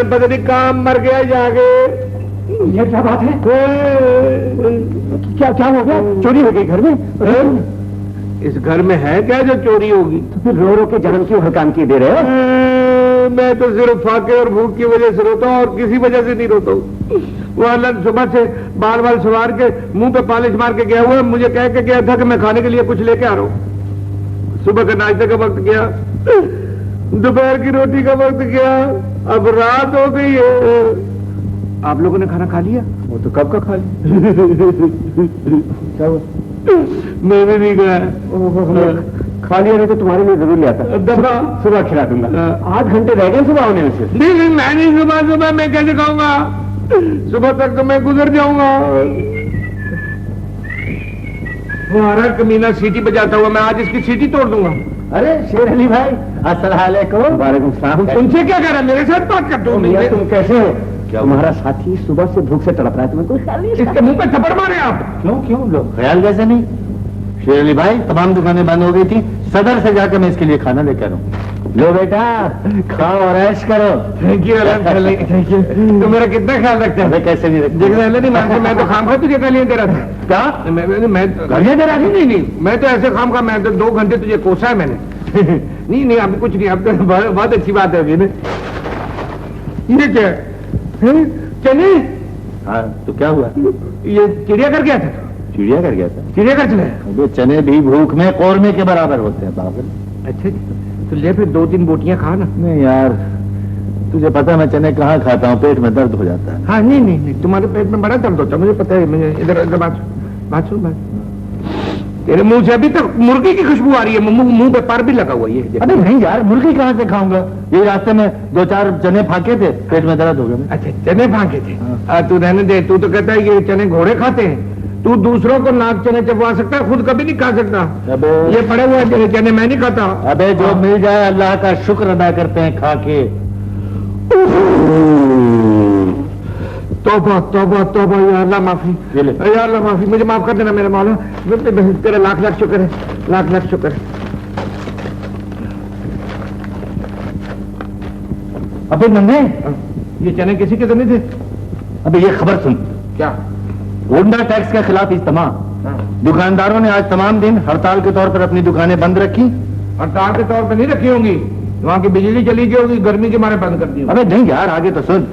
पता नहीं काम मर गया जाके। ये क्या बात है? क्या क्या हो गया? चोरी हो गई घर में? इस घर में है क्या जो चोरी होगी? तो फिर रो रो के जन्म क्यों हड़कान किए दे रहे हो? मैं तो सिर्फ फाके और भूख की वजह से रोता हूँ और किसी वजह से नहीं रोता हूँ। वो अल्लाह सुबह से बाल बाल सवार के मुंह पे पॉलिश मार के गया हुआ है, मुझे कह के गया था कि मैं खाने के लिए कुछ लेके आ रहा हूँ। सुबह के नाश्ते का वक्त गया, दोपहर की रोटी का वक्त गया, अब रात हो गई है। आप लोगों ने खाना खा लिया? वो तो कब का खा लिया। क्या हुआ? मैंने नहीं खाया। खा लिया नहीं तो तुम्हारे लिए जरूर ले आता। दफा सुबह खिला दूंगा। 8 घंटे रह गए सुबह होने में से। नहीं, मैं नहीं, सुबह मैं कैसे खाऊंगा? सुबह तक तो मैं गुजर जाऊंगा। हमारा कमीना सीटी बजाता हुआ, मैं आज इसकी सीटी तोड़ दूंगा। अरे शेर अली भाई, अस्सलाम वालेकुम। वालेकुम सलाम। तुमसे क्या कह रहा है? मेरे साथ बात करते हो? तुम कैसे हो? क्या तुम्हारा साथी सुबह से भूख से तड़प रहा है, तुम्हें कोई ख्याल नहीं? इसके मुंह पे थप्पड़ मारे आप। क्यों लोग ख्याल कैसे नहीं? शेर अली भाई, तमाम दुकानें बंद हो गई थी, सदर से जाकर मैं इसके लिए खाना लेकर आऊं। लो बेटा, खाओ और ऐश करो। Thank you, thank you. तो मेरा कितना ख्याल रखते हैं? कैसे नहीं रखते? नहीं, मैं तो खाम खा तुझे गालियां दे रहा था। क्या? मैं गालियां दे रहा थी? नहीं, मैं तो ऐसे खाम खा, मैं तो 2 घंटे तुझे कोसा है मैंने। नहीं, अब कुछ नहीं, अब तो बहुत अच्छी बात है अभी। ये क्या है? चने? हाँ, तो क्या हुआ? ये चिड़िया कर गया था। चिड़िया कर गया था? चिड़िया कर चले? चने भी भूख में कौरमे के बराबर होते हैं पागल। अच्छा जी, तो ले फिर 2-3 बोटियां खा ना। नहीं यार, तुझे पता है मैं चने कहाँ खाता हूँ, पेट में दर्द हो जाता है। हाँ, नहीं, तुम्हारे पेट में बड़ा दर्द होता है, मुझे पता है। मुझे इधर बात सुन। तेरे मुंह से अभी तक मुर्गी की खुशबू आ रही है, मुंह पे पर भी लगा हुआ है। अरे नहीं यार, मुर्गी कहाँ से खाऊंगा? ये रास्ते में 2-4 चने फाके थे, पेट में दर्द हो गया। अच्छा, चने फाके थे? तू रहने दे, तू तो कहता है ये चने घोड़े खाते हैं। तू दूसरों को नाक चने चबवा सकता है, खुद कभी नहीं खा सकता। ये पड़े हुए चने मैं नहीं खाता। अबे जो मिल जाए अल्लाह का शुक्र अदा करते हैं खा के। तौबा तौबा तौबा, या अल्लाह माफी, या अल्लाह माफी, मुझे माफ कर देना मेरे मौला। तेरा लाख लाख शुक्र है, लाख लाख शुक्र है। अबे नन्हे, ये चने किसी के तो नहीं थे? अबे ये खबर सुन। क्या? गुंडा टैक्स के खिलाफ इज्तिमा। दुकानदारों ने आज तमाम दिन हड़ताल के तौर पर अपनी दुकानें बंद रखी। हड़ताल के तौर पर नहीं रखी होंगी, वहाँ की बिजली चली गई होगी, गर्मी के मारे बंद कर दी। अबे नहीं यार, आगे तो सुन।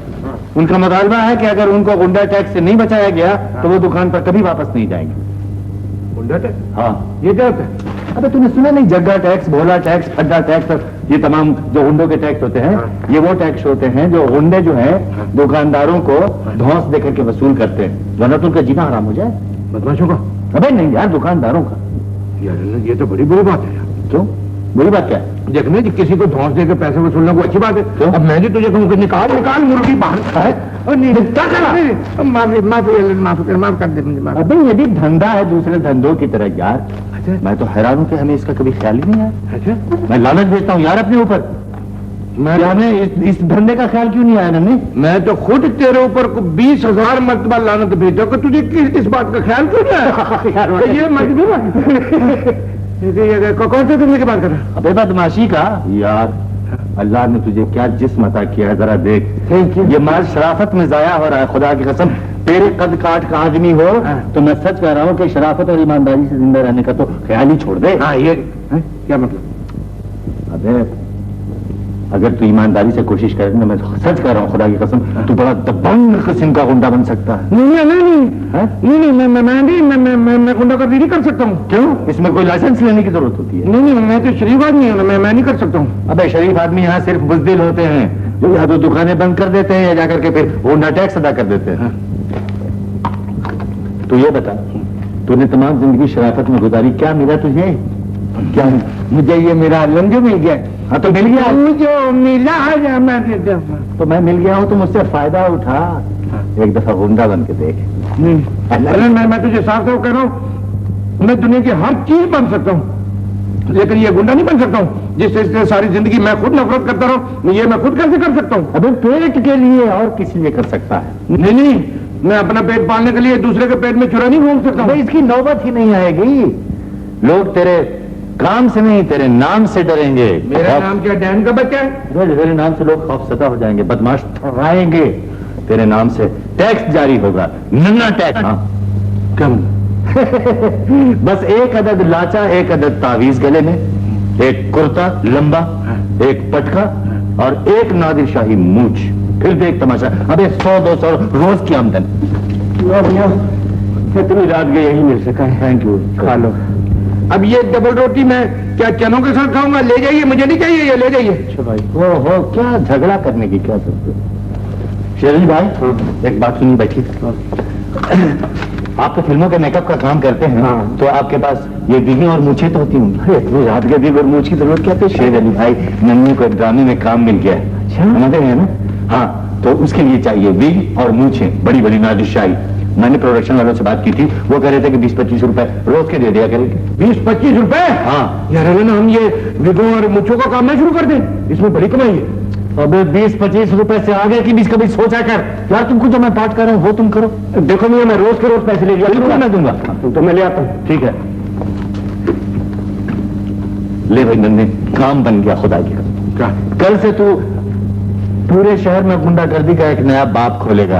उनका मुतालबा है कि अगर उनको गुंडा टैक्स से नहीं बचाया गया तो वो दुकान पर कभी वापस नहीं जाएंगे। गुंडा टैक्स? हाँ। ये क्या होता है? अबे तूने सुना नहीं? जग्गा टैक्स, भोला टैक्स, खड्डा टैक्स, ये तमाम जो गुंडों के टैक्स होते हैं, ये वो टैक्स होते हैं जो गुंडे जो हैं दुकानदारों को धौंस देकर के वसूल करते हैं, वरना तो उनका जीना हराम हो जाए। बदमाशों का? अबे नहीं यार, दुकानदारों का। यार ये तो बड़ी बुरी बात है यार। क्यों? बुरी बात क्या है? देखने जी, किसी को धौंस देकर पैसे वसूलना कोई अच्छी बात है। अब मैं भी तुझे कहूँ कि निकाल मुर्गी बाहर है। माफ कर दे मुझे। अबे ये भी धंधा है दूसरे धंधों की तरह यार। अच्छा? मैं तो हैरान हूँ कि हमें इसका कभी ख्याल ही नहीं आया। अच्छा? मैं लालच भेजता हूँ यार अपने ऊपर, हमें इस धंधे का ख्याल क्यों नहीं आया? नहीं, मैं तो खुद तेरे ऊपर 20,000 मरतबा लानत भेजा कि तुझे इस बात का ख्याल क्यों नहीं आया? ये कौन से धंधे की बात कर रहा है? अबे बदमाशी का यार। अल्लाह ने तुझे क्या जिस्म अता किया है, जरा देख। ये माल शराफत में जाया हो रहा है। खुदा की कसम, तेरे कद काट का आदमी हो तो मैं सच कह रहा हूँ कि शराफत और ईमानदारी से जिंदा रहने का तो ख्याल ही छोड़ दे। हाँ, ये क्या मतलब? अबे अगर तू ईमानदारी से कोशिश करे ना, मैं तो सच कह रहा हूँ खुदा की कसम, तू बड़ा दबंग किस्म का गुंडा बन सकता है। नहीं, मैं गुंडागर्दी नहीं कर सकता हूँ। क्यों? इसमें कोई लाइसेंस लेने की जरूरत होती है? नहीं, मैं तो शरीफ आदमी हूँ, मैं नहीं कर सकता हूँ। अबे शरीफ आदमी यहाँ सिर्फ बुज़दिल होते हैं जो या तो दुकानें बंद कर देते हैं या जाकर के फिर गुंडा टैक्स अदा कर देते हैं। तू ये बता, तूने तमाम जिंदगी शराफत में गुजारी, क्या मिला तुझे? क्या? मुझे ये मेरा लंजो मिल गया। हाँ तो मिल गया, जो मिला है तो मैं मिल गया हूँ, तो मुझसे फायदा उठा। एक दफा गुंडा बन के देख। मैं तुझे साफ साफ कह रहा हूँ, मैं दुनिया की हर चीज बन सकता हूँ, लेकिन ये गुंडा नहीं बन सकता हूँ जिससे सारी जिंदगी मैं खुद नफरत करता रहूं। ये मैं खुद कैसे कर सकता हूँ? अबे पेट के लिए और किस लिए कर सकता है? नहीं, मैं अपना पेट पालने के लिए दूसरे के पेट में चुरा नहीं घूम सकता। इसकी नौबत ही नहीं आएगी। लोग तेरे काम से नहीं, तेरे नाम से डरेंगे। मेरा नाम क्या डैन का बच्चा है? तेरे नाम से लोग खौफसदा हो जाएंगे, बदमाश ठहराएंगे। तेरे नाम से टैक्स जारी होगा, नन्ना टैक्स। हाँ कम बस एक अदद लाचा, एक अदद तावीज गले में, एक कुर्ता लंबा, एक पटका और एक नादिर शाही मूछ। फिर देख तमाशा। अबे 100-200 रोज की आमदन। भैया इतनी रात गए यही मिल सका है। थैंक यू, खा लो। अब ये डबल रोटी मैं क्या चनों के साथ खाऊंगा? ले जाइए, मुझे नहीं चाहिए, ये ले जाइए। अच्छा भाई, हो क्या झगड़ा करने की क्या जरूरत? शेरली भाई एक बात सुनिए, बैठिए। आप तो फिल्मों के मेकअप का काम करते हैं। हाँ। तो आपके पास ये दिगी और मूछें तो होती होंगी। रात के दिग और मूछ की जरूरत क्या थी? शेर अली भाई, नन्नू को ड्रामे में काम मिल गया है। अच्छा, समझ रहे हैं ना? हाँ, तो उसके लिए चाहिए विग और मूछें, बड़ी बड़ी नादिशाही। मैंने प्रोडक्शन वालों से बात की थी, वो कह रहे थे कि 20-25 रुपए रोज के दे दिया करेंगे। 20-25 रुपए? हाँ यार ना, हम ये विगों और मुच्छों का काम नहीं शुरू कर दें, इसमें बड़ी कमाई है। अबे 20-25 रुपए से आगे की भी कभी सोचा कर यार। तुमको जो मैं पाठ कर रहा हूँ वो तुम करो। देखो मियां, मैं रोज के रोज पैसे ले लिया बिल्कुल मैं दूंगा। तो मैं ले आता हूँ। ठीक है, ले भाई नन्हे, काम बन गया खुदा की कसम। क्या? कल से तू पूरे शहर में गुंडागर्दी का एक नया बाप खोलेगा।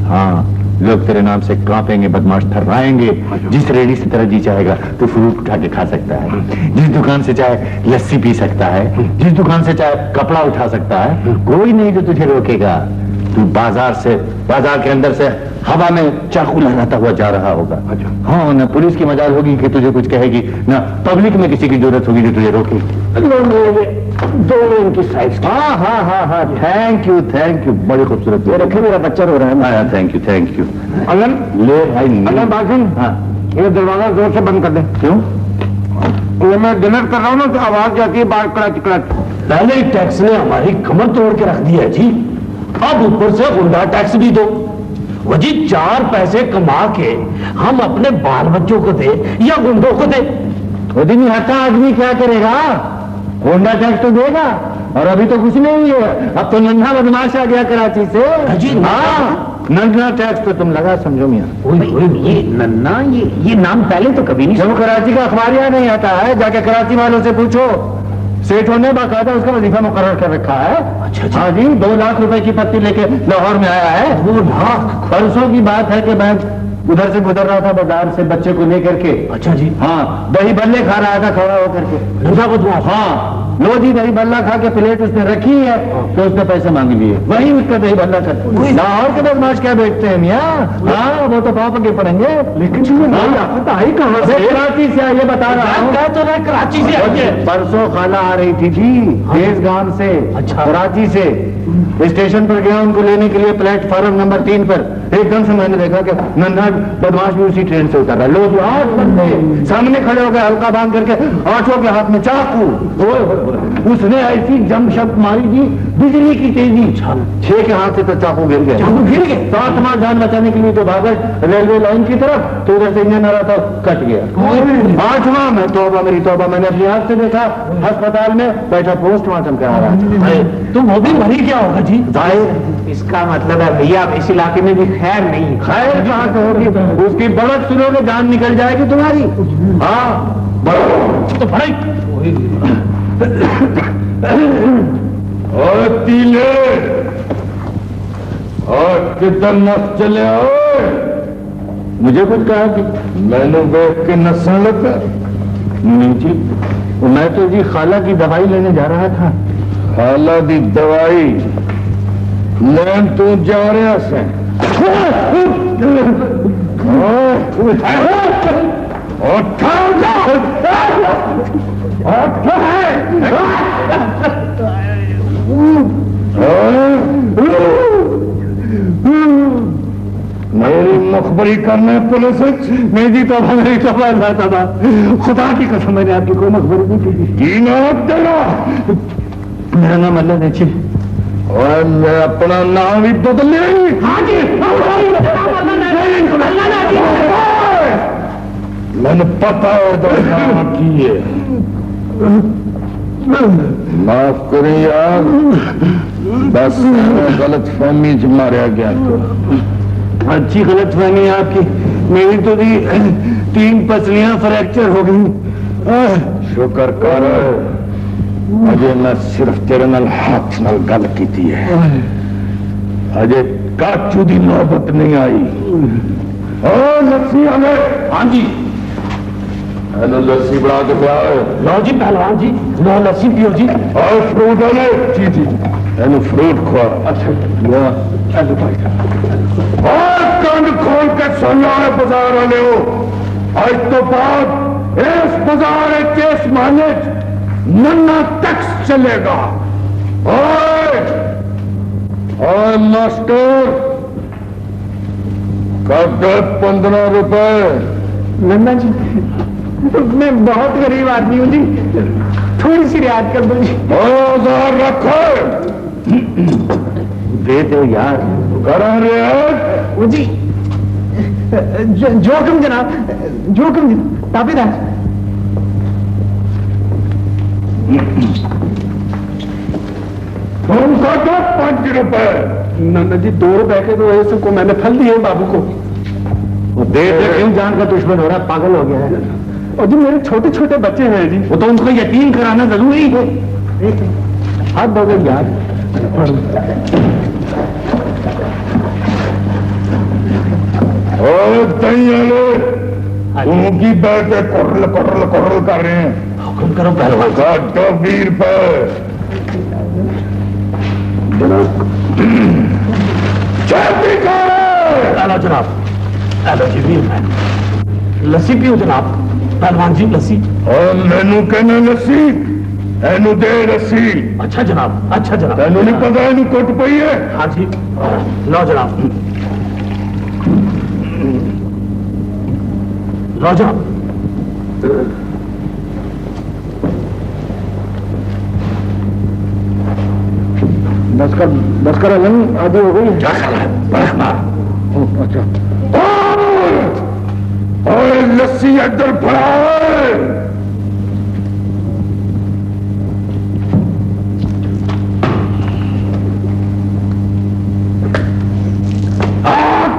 हाँ, लोग तेरे नाम से कांपेंगे, बदमाश ठर्राएंगे। जिस रेडी से तेरा जी चाहेगा तू फ्रूट उठा के खा सकता है, जिस दुकान से चाहे लस्सी पी सकता है, जिस दुकान से चाहे कपड़ा उठा सकता है। कोई नहीं जो तुझे रोकेगा। तू बाजार के अंदर से हवा में चाकू लहराता हुआ जा रहा होगा। हाँ, न पुलिस की मजाल होगी कि तुझे कुछ कहेगी, न पब्लिक में किसी की जरूरत होगी जो तुझे रोकेगी। दोनों इनकी साइज। हाँ हाँ हाँ हाँ, थैंक यू बड़ी खूबसूरत। ये रखे, मेरा बच्चा रो रहा है। हाँ थैंक यू। अलन ले भाई, अलन बासिन, हाँ ये दरवाजा जोर से बंद कर दे। क्यों? ये मैं डिनर कर रहा हूँ ना, तो आवाज जाती है बाहर, कड़च कड़च। पहले ही टैक्स ने हमारी कमर तोड़ के रख दी है जी, अब ऊपर से गुंडा टैक्स भी दो। वो जी 4 पैसे कमा के हम अपने बाल बच्चों को दे या गुंडों को दे? वो दिन हटा आदमी क्या करेगा? गुंडा टैक्स तो देगा। और अभी तो कुछ नहीं है, अब तो नन्हा बदमाश आ गया कराची से जी। हाँ, नन्हा टैक्स तो तुम लगा समझो मियाँ। ये नन्ना, ये नाम पहले तो कभी नहीं। जब कराची का अखबार यहाँ नहीं आता है, जाके कराची वालों से पूछो। सेठों ने बाकायदा उसका वजीफा मुकर्रर कर रखा है। अच्छा। हाँ जी, 2 लाख रुपए की पत्ती लेके लाहौर में आया है। 2 लाख? परसों की बात है कि मैं उधर से गुजर रहा था बाजार से बच्चे को लेकर के। अच्छा जी। हाँ, दही बल्ले खा रहा था खड़ा होकर के। नशा बदमाश? हाँ, लो जी दही बल्ला खा के प्लेट उसने रखी है, तो उसने पैसे मांग लिए। वही उसका दही बल्ला करते। लाहौर के बदमाश क्या बेचते हैं मियाँ? हाँ, वो तो पाप के पड़ेंगे। लेकिन आई कहाँ से? कराची से ये बता रहा हूँ। तो मैं कराची से आई है। परसों खाला आ रही थी जी, देशगाम से। अच्छा। कराची से स्टेशन पर गया उनको लेने के लिए, प्लेटफॉर्म नंबर 3 पर। एकदम से मैंने देखा कि नन्हा बदमाश भी उसी ट्रेन से उतर रहा है। लोग 8 बंदे सामने खड़े हो गए, हल्का बांध करके, 8 के हाथ में चाकू। उसने ऐसी जम शब्द मारी जी, बिजली की तेजी। 6 के हाथ से तो चाकू गिर गए। चाकू गिर गए? 7वां जान बचाने के लिए तो भागा रेलवे लाइन की तरफ, तो उधर से इंजन आ रहा था, कट गया। 8वां में तौबा मेरी तौबा, मैंने अपनी आंख से देखा। अस्पताल में बैठा पोस्टमार्टम करा रहा है। तो वो भी मरी क्या होगा जी? जाहिर, इसका मतलब है भैया इस इलाके में भी खैर नहीं। खैर कहाँ से होगी? उसकी बढ़त सुनोगे जान निकल जाएगी तुम्हारी। हाँ, बढ़त तो भाई और तीले और किधर नस चले आओ? मुझे कुछ कहा कि मैंने देख के नसन लगा। नहीं जी, मैं तो जी खाला की दवाई लेने जा रहा था। खाला दी दवाई लेन तू जा रहा से? मेरी मुखबरी करने पुलिस? नहीं जी, तो मेरी तबाह खुदा की कसम, मैंने आपकी कोई मखबरी नहीं की। की नाम तेरा? मेरा नाम अल्लाह ने छी। और मैं अपना नाम ही बदल ले। हाँ जी, मैंने पता है तो की है। माफ करें यार, बस गलत फहमी च मारा गया। तो अच्छी गलत फहमी आपकी। मेरी तो जी 3 पसलियां फ्रैक्चर हो गई। शुक्र कर अजे मैं सिर्फ तेरे नाल हाथ नाल गल कीती है, अजे काचू दी नौबत नहीं आई। ओ लस्सी आले। हाँ जी हेलो, लस्सी बना के पिया। लो जी पहलवान जी, लो लस्सी पियो जी। और फ्रूट आले। जी जी, हेलो फ्रूट खा। अच्छा हेलो भाई। और कंध खोल के सुन लो बाजार वाले हो, आज तो बाद इस बाजार के इस माने नन्ना टैक्स चलेगा। ओए मास्टर, कर दे 15 रुपए। नन्ना जी, मैं बहुत गरीब आदमी हूँ जी, थोड़ी सी रियायत कर दो जी। औजार रखो। दे दो यार। करा रियायत। वो जी जोखम जनाब, जोखम ताबेदार। तुम कर दो 5 रुपए। नन्ना जी 2 रुपए के तो ऐसे को मैंने फल दिए बाबू को। वो दे क्यों जान का दुश्मन हो रहा, पागल हो गया है। और जी मेरे छोटे छोटे बच्चे हैं जी। वो तो उनको यकीन कराना जरूरी है। हाथ दो यार। और की बैठे कोरल कोरल कोरल कर रहे हैं। हुक्म करो पहलवान। कर दो 20 रुपए। हेलो जनाब, हेलो जी 20 रुपए। लस्सी पियो जनाब। पहलवान जी लस्सी। और मैनू कहना लस्सी, एनू दे लस्सी। अच्छा जनाब, अच्छा जनाब। तेनू नहीं पता एनू कुट पई है। हाँ जी, लो जनाब, लो जनाब। बस कर अलग आधी हो गई। क्या ख्याल है? अच्छा, और लस्सी इधर फड़ाओ।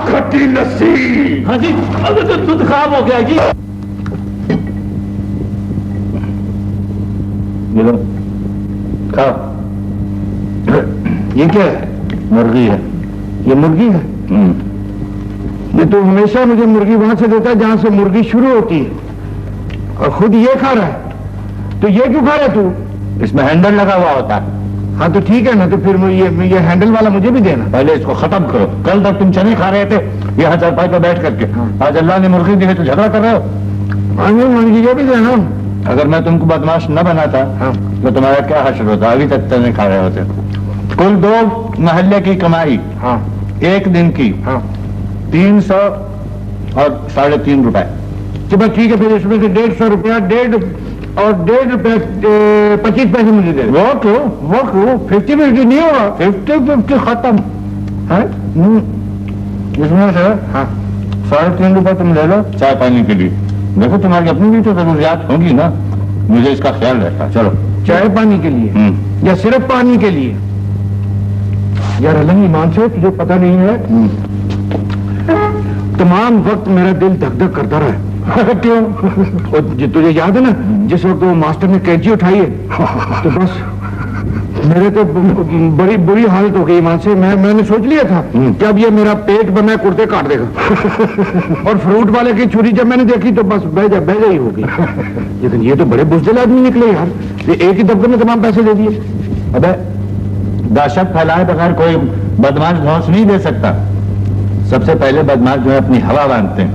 खट्टी लस्सी। हाँ जी, अभी तो दूध खराब हो गया जी। ये लो, खाओ। ये क्या है? मुर्गी है। ये मुर्गी है? ये तो हमेशा मुझे मुर्गी वहां से देता है जहां से मुर्गी शुरू होती है, और खुद ये खा रहा है। तो ये क्यों खा रहा है तू? इसमें हैंडल लगा हुआ होता है। हाँ तो ठीक है ना, तो फिर ये हैंडल वाला मुझे भी देना। पहले इसको खत्म करो। कल तक तुम चने खा रहे थे यहाँ चारपाई पर बैठ करके। आज अल्लाह ने मुर्गी दी है तो झगड़ा कर रहे हो। मुझे भी देना। अगर मैं तुमको बदमाश न बनाता तो तुम्हारा क्या हश्र होता? अभी तक चने खा रहे होते। कुल 2 महल्ले की कमाई, एक दिन की 300 और 3.5 रुपए। चलो ठीक है, फिर इसमें से 150 रुपया, 1.5 रुपए 25 पैसे मुझे दे। वो क्यों 50-50 नहीं होगा। 50-50 खत्म है। इसमें से 3.5 रुपए तुम ले लो चाय पानी के लिए। देखो तुम्हारी अपनी भी तो जरूरियात होगी ना, मुझे इसका ख्याल रहता। चलो, चाय पानी के लिए या सिर्फ पानी के लिए? यार अलग ईमान से तुझे पता नहीं है, तमाम वक्त मेरा दिल धक धक करता रहा। क्यों? और तुझे याद है ना जिस वक्त वो मास्टर ने कैंची उठाई है, तो बस मेरे तो बड़ी बुरी हालत हो गई ईमान से। मैंने सोच लिया था कि अब ये मेरा पेट बना कुर्ते काट देगा। और फ्रूट वाले की छुरी जब मैंने देखी तो बस बह ही हो गई। लेकिन ये तो बड़े बुज़दिल आदमी निकले यार, ये एक ही दफ्तर में तमाम पैसे दे दिए। अबे दहशत फैलाए बगैर कोई बदमाश धौंस नहीं दे सकता। सबसे पहले बदमाश जो है अपनी हवा बांधते हैं,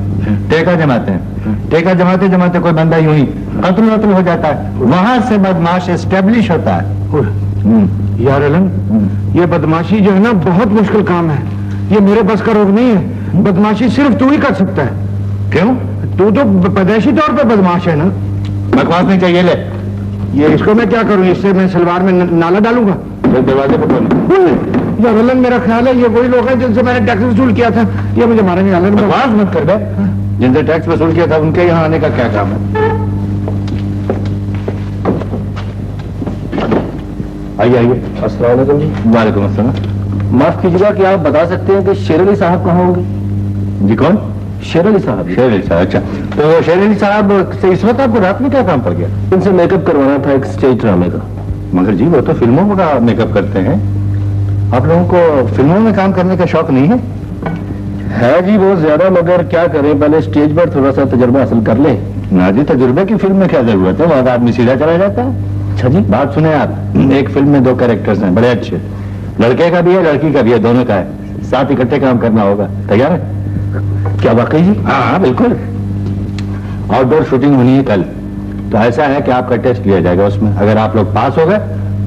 टेका जमाते हैं। टेका जमाते जमाते कोई बंदा यूं ही कत्ल हो जाता है, वहां से बदमाश एस्टेब्लिश होता है। यार अलंग, ये बदमाशी जो है ना बहुत मुश्किल काम है। ये मेरे बस का रोग नहीं है। बदमाशी सिर्फ तू ही कर सकता है। क्यों? तू तो पैदाइशी तौर पे बदमाश है ना। बकवास नहीं चाहिए। ले ये इसको मैं क्या करूं? इससे मैं सलवार में नाला डालूंगा? तो दरवाजे पर कौन? यार अलंग, मेरा ख्याल है ये वही लोग हैं जिनसे मैंने टैक्स वसूल किया था। ये मुझे मारेंगे। अलंग बकवास मत कर दे। जिनसे टैक्स वसूल किया था उनके यहाँ आने का क्या काम है? आइए। अस्सलाम वालेकुम जी। वालेकुम अस्सलाम। माफ कीजिएगा, कि आप बता सकते हैं कि शेर अली साहब कहाँ होंगे? जी कौन? शेर अली साहब। शेर अली साहब, अच्छा। तो शेर अली साहब से इस वक्त आपको रात में क्या काम पड़ गया? इनसे मेकअप करवाना था एक स्टेज ड्रामे का। मगर जी वो तो फिल्मों का मेकअप करते हैं, आप लोगों को फिल्मों में काम करने का शौक नहीं है? है जी बहुत ज्यादा, मगर क्या करें, पहले स्टेज पर थोड़ा सा तजुर्बा हासिल कर ले। ना जी, तजुर्बे की फिल्म में क्या जरूरत है, वहां आदमी सीधा चला जाता है। अच्छा जी। बात सुने आप, एक फिल्म में 2 कैरेक्टर्स हैं बड़े अच्छे, लड़के का भी है लड़की का भी है, दोनों का है, साथ इकट्ठे काम करना होगा। तैयार है? क्या वाकई जी? हाँ बिल्कुल। आउटडोर शूटिंग होनी है कल, तो ऐसा है कि आपका टेस्ट लिया जाएगा उसमें। अगर आप लोग पास हो गए,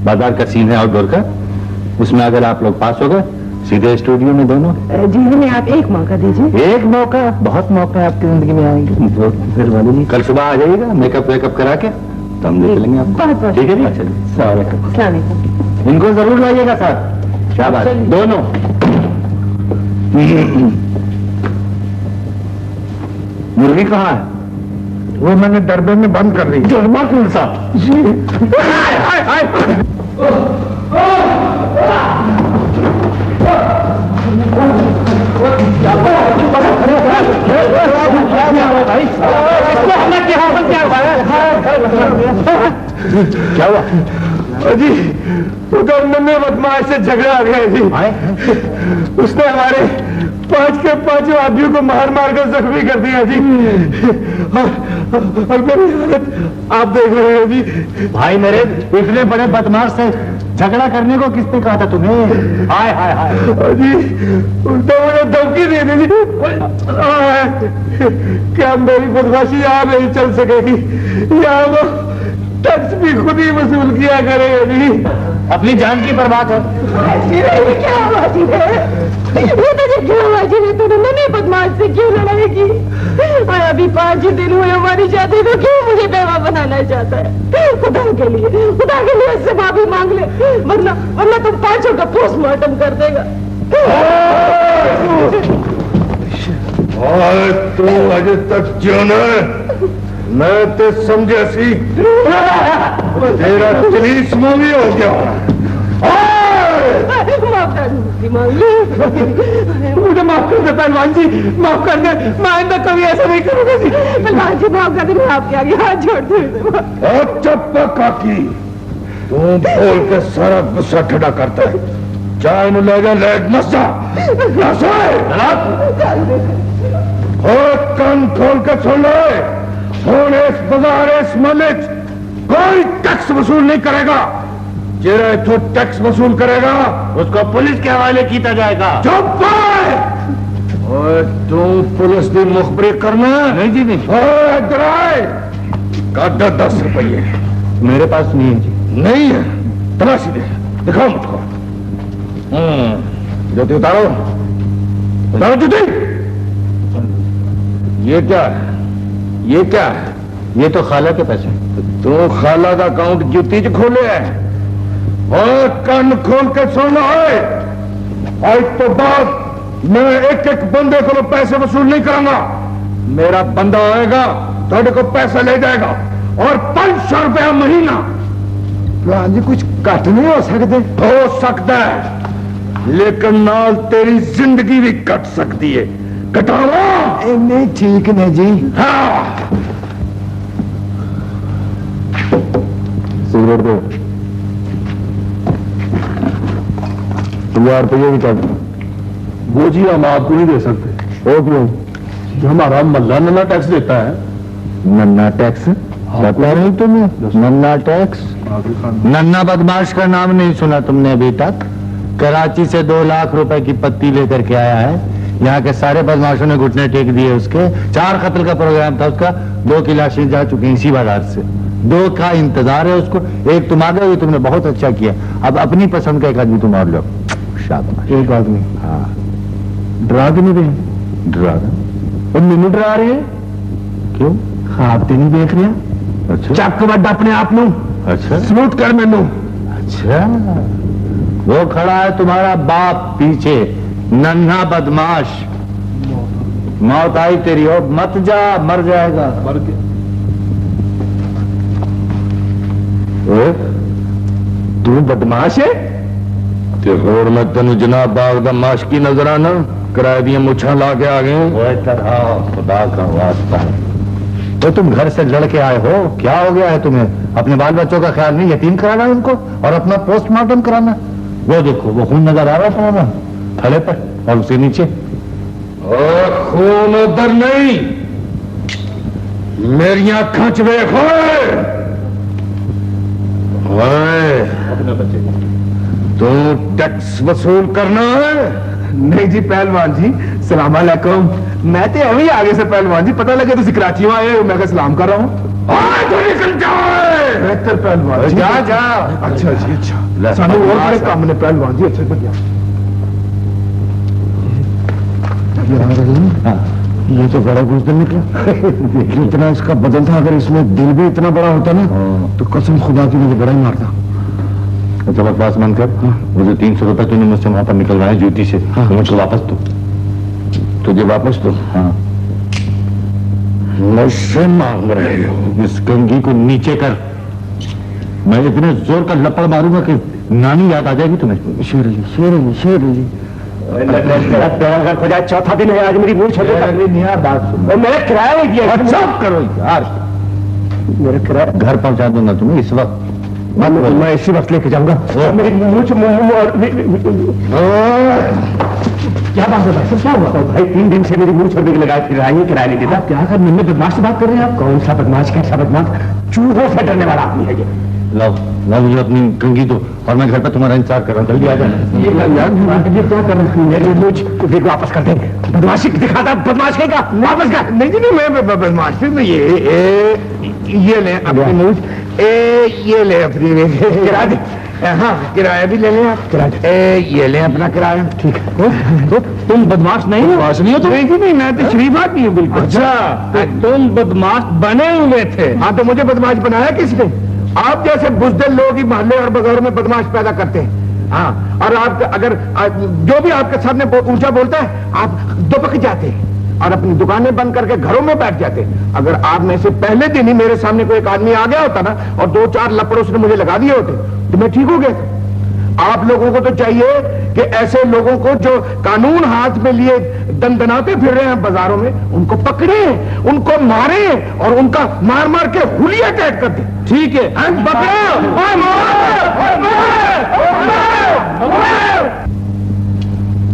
बाजार का सीन है आउटडोर का, उसमें अगर आप लोग पास हो गए सीधे स्टूडियो में दोनों। जी हमें आप एक मौका दीजिए। एक मौका? बहुत मौका है आपकी जिंदगी में आएंगे। तो फिर वाली जी कल सुबह आ जाइएगा मेकअप वेकअप करा के, तो हम ले चलेंगे आपको। बहुत ठीक है जी? अच्छा जी, सलाम अलैकुम। अस्सलाम वालेकुम। इनको जरूर लाइएगा साथ। शाबाश दोनों। मुर्गी कहाँ है? वो मैंने डरबे में बंद कर दी। डरमा कौन सा? क्या हुआ? जी वो तो नन्हे बदमाश से झगड़ा आ गया जी। उसने हमारे 5 के 5 आदमियों को मार मार कर जख्मी कर दिया जी। और मेरी हालत आप देख रहे हैं जी। भाई मेरे इतने बड़े बदमाश से झगड़ा करने को किसने कहा था तुम्हें? हाय हाय हाय। जी उल्टा मुझे धमकी दे दी जी। क्या मेरी बदमाशी यहाँ नहीं चल सकेगी, यहाँ वो टैक्स भी खुद ही वसूल किया करेगा जी। अपनी जान की परवाह है। क्या आवाज है? ये तुझे क्या आवाज है? तूने नन्हे बदमाश से क्यों लड़ाई की? और अभी 5 ही दिन हुए हमारी शादी को, क्यों मुझे बेवा बनाना चाहता है? खुदा के लिए उससे माफी मांग ले, वरना तुम 5 का पोस्टमार्टम कर देगा। और तू अजे तक जीना मैं तो समझा सी तेरा चलीस भी हो गया। मुझे माफ कर दे पहलवान जी, माफ कर दे, मैं आइंदा कभी ऐसा नहीं करूंगा जी। पहलवान जी माफ कर दे, मैं आपके आगे हाथ जोड़ दूं। चुप काकी, तू बोल के सारा गुस्सा ठंडा करता है। चाय न ले जा, लेट मत जा। कान खोल के सुन ले, ਹੁਣ इस बाजार इस मलिक कोई टैक्स वसूल नहीं करेगा। जेरा इथों टैक्स वसूल करेगा उसको पुलिस के हवाले किया जाएगा। चुप है। तू पुलिस की मुखबरी करना? नहीं जी नहीं। इधर आए, काटा 10 रुपये। मेरे पास नहीं है जी। नहीं है? तलाशी दे, दिखाओ मुझको। जूती उतारो, उतारो जूती। ये क्या है? ये क्या है? ये तो खाला के पैसे। तू खाला का अकाउंट जूती च खोले है? और कान खोल के सुन है, आज तो बाद मैं एक एक बंदे को पैसे वसूल नहीं करूंगा। मेरा बंदा आएगा, थोड़े को पैसा ले जाएगा, और 500 रुपया महीना। जी कुछ कट नहीं हो सकते? हो सकता है, लेकिन नाल तेरी जिंदगी भी कट सकती है। कटावा? नहीं ठीक नहीं जी। हाँ सिगरेट दो। 1000 रुपये भी कर। वो जी हम आपको नहीं दे सकते। ओ क्यों? हमारा मल्ला नन्ना टैक्स देता है। नन्ना टैक्स? पता नहीं तुम्हें नन्ना टैक्स? नन्ना बदमाश का नाम नहीं सुना तुमने अभी तक? कराची से 2 लाख रुपए की पत्ती लेकर के आया है। यहाँ के सारे बदमाशों ने घुटने टेक दिए उसके। 4 कत्ल का प्रोग्राम था उसका, 2 की लाशें जा चुकी हैं इसी बाजार से। 2 का इंतजार है उसको। एक तुम आ गए, तुमने बहुत अच्छा किया। अब अपनी पसंद का एक आदमी तुम और लो। शाबाश। एक आदमी? हाँ। डरा के नहीं रहे? डरा और मैनू डरा रहे हैं? क्यों? खाब तो नहीं देख रहा? अच्छा चक वड अपने आप नू अच्छा सलूट कर मैनू। अच्छा, वो खड़ा है तुम्हारा बाप पीछे, नन्हा बदमाश। मौत आई तेरी, हो मत जा, मर जाएगा। मर के तू बदमाश है? ते होर मैं तेन जनाब बाग दा माश की नजर आना? किराए दिए मुछा ला के आ गए। वो तरह खुदा का वास्ता है। तो तुम घर से लड़के आए हो, क्या हो गया है तुम्हें? अपने बाल बच्चों का ख्याल नहीं, यतीम कराना है उनको और अपना पोस्टमार्टम कराना। वो देखो वो खून नजर आ रहा था ना थले पर और उसके नीचे। और खून उधर नहीं, मेरी आंखें च देखो। अपने बच्चे तो टैक्स वसूल करना है? नहीं जी पहलवान जी, सलाम अलैकुम। मैं तो एवं ही आगे से पहलवान जी, पता लगे तुम कराची में आए हो, मैं सलाम कर रहा हूँ। तो निकल जाए। बेहतर पहलवान जी। जा जा। अच्छा जी अच्छा, सानू और बड़े काम ने पहलवान जी। अच्छा बढ़िया। ये तो बड़ा बुजदिल निकला। इतना इसका बदन था, अगर इसमें दिल भी इतना बड़ा होता ना तो कसम खुदा की मुझे बड़ा ही मारता। अच्छा बकवास मन कर। वो जो 300 रुपए तूने मुझसे वहां पर निकलवाए ड्यूटी से, तो मुझको वापस दो। तुझे वापस दो? हाँ। मुझसे मांग रहे हो? इस कंघी को नीचे कर, मैं इतने जोर का लपड़ मारूंगा कि नानी याद आ जाएगी तुम्हें। शेर अली, शेर अली, शेर अली। अगर खुदा चौथा दिन है आज मेरी मूछ बात सुन, मेरा किराया नहीं दिया। चुप करो यार, मेरा किराया घर पहुंचा दूंगा तुम्हें इस वक्त। मैं इसी वक्त लेके जाऊंगा। मेरी मूछ क्या बात है भाई, क्या हुआ? भाई 3 दिन से मेरी मूछ और लगाए फिर रहा है, किराया नहीं देता। क्या कर मैंने बदमाश से बात कर रहे हैं आप? कौन सा बदमाश, कैसा बदमाश? चूहों से डरने वाला आदमी है ये। लाओ लाओ मुझे अपनी कंघी दो और मैं घर पर तुम्हारा इंतजार कर रहा हूँ, जल्दी आ जाना। ये क्या कर रहे हैं? मेरी मूछ फिर वापस कर दे। बदमाशी दिखाता बदमाश का वापस कर। नहीं जी नहीं, मैं बदमाश में ये ले अपनी मूछ, ये ले अपनी किराया दे। हाँ किराया भी ले लें आप। किराया ये ले अपना किराया। ठीक है। तो तुम बदमाश नहीं हो? बदमाश नहीं हो तुम? नहीं जी मैं तो शरीफ आदमी हूँ बिल्कुल। अच्छा, तो तुम बदमाश बने हुए थे? हाँ तो मुझे बदमाश बनाया किसने? आप जैसे बुजदिल लोग ही मोहल्ले और बगौर में बदमाश पैदा करते हैं। हाँ, और आप अगर जो भी आपके सामने ऊंचा बोलता है आप दुबक जाते हैं और अपनी दुकानें बंद करके घरों में बैठ जाते हैं। अगर आप में से पहले दिन ही मेरे सामने कोई एक आदमी आ गया होता ना और 2-4 लपड़ उसने मुझे लगा दिए होते तो मैं ठीक हो गया। आप लोगों को तो चाहिए कि ऐसे लोगों को जो कानून हाथ में लिए दंदनाते फिर रहे हैं बाजारों में, उनको पकड़े, उनको मारे और उनका मार मार के हुलिया टाइट कर दे। ठीक है,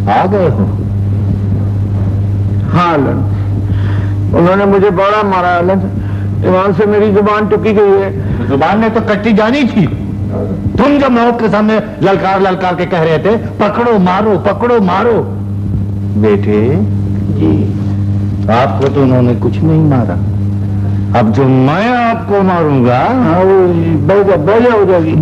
आ गए हो? हाँ लन, उन्होंने मुझे बड़ा मारा लन, ईमान से मेरी जुबान टुकी गई है। जुबान ने तो कट्टी जानी थी। तुम जब मौत के सामने ललकार ललकार के कह रहे थे पकड़ो मारो पकड़ो मारो, बेटे जी आपको तो उन्होंने कुछ नहीं मारा। अब जो मैं आपको मारूंगा बजा हो जाएगी।